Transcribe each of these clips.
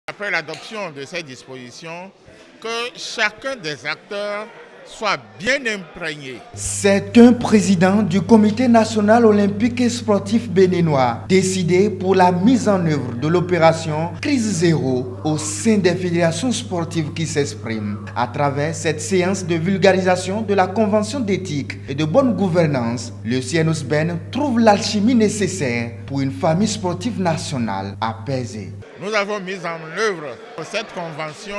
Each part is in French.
Après l'adoption de ces dispositions, que chacun des acteurs soit bien imprégné. C'est un président du Comité national olympique et sportif béninois décidé pour la mise en œuvre de l'opération Crise Zéro au sein des fédérations sportives qui s'expriment. À travers cette séance de vulgarisation de la Convention d'éthique et de bonne gouvernance, le CNOSBEN trouve l'alchimie nécessaire pour une famille sportive nationale apaisée. Nous avons mis en œuvre cette convention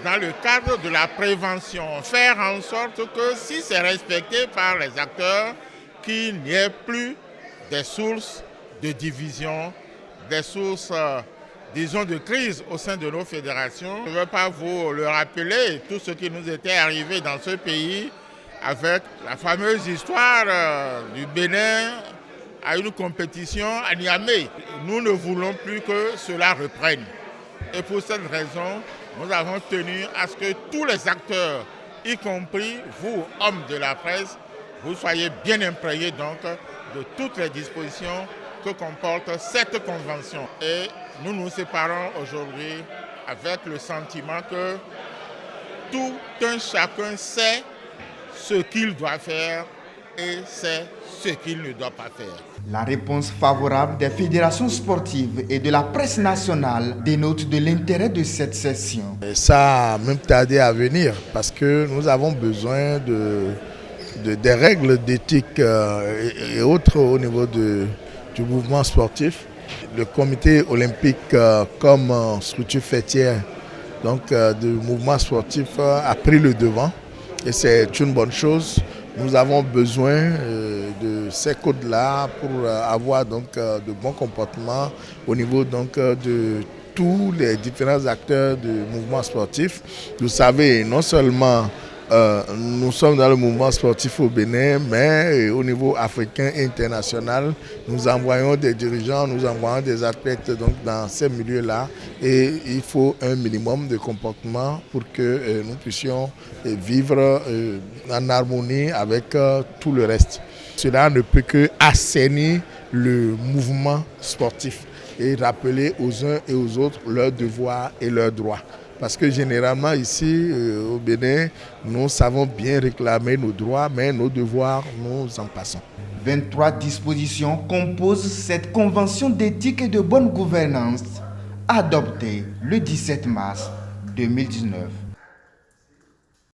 dans le cadre de la prévention, faire en sorte que si c'est respecté par les acteurs, qu'il n'y ait plus des sources de division, des sources, disons, de crise au sein de nos fédérations. Je ne veux pas vous le rappeler, tout ce qui nous était arrivé dans ce pays avec la fameuse histoire du Bénin à une compétition à Niamey. Nous ne voulons plus que cela reprenne. Et pour cette raison, nous avons tenu à ce que tous les acteurs, y compris vous, hommes de la presse, vous soyez bien imprégnés donc de toutes les dispositions que comporte cette convention. Et nous nous séparons aujourd'hui avec le sentiment que tout un chacun sait ce qu'il doit faire et sait ce qu'il ne doit pas faire. La réponse favorable des fédérations sportives et de la presse nationale dénote de l'intérêt de cette session. Ça a même tardé à venir parce que nous avons besoin des règles d'éthique et autres au niveau du mouvement sportif. Le comité olympique comme structure fêtière du mouvement sportif a pris le devant et c'est une bonne chose. Nous avons besoin de ces codes-là pour avoir de bons comportements au niveau de tous les différents acteurs du mouvement sportif. Vous savez, non seulement nous sommes dans le mouvement sportif au Bénin, mais au niveau africain et international, nous envoyons des dirigeants, nous envoyons des athlètes dans ces milieux-là et il faut un minimum de comportement pour que nous puissions vivre en harmonie avec tout le reste. Cela ne peut que assainir le mouvement sportif et rappeler aux uns et aux autres leurs devoirs et leurs droits. Parce que généralement ici au Bénin, nous savons bien réclamer nos droits, mais nos devoirs, nous en passons. 23 dispositions composent cette convention d'éthique et de bonne gouvernance adoptée le 17 mars 2019.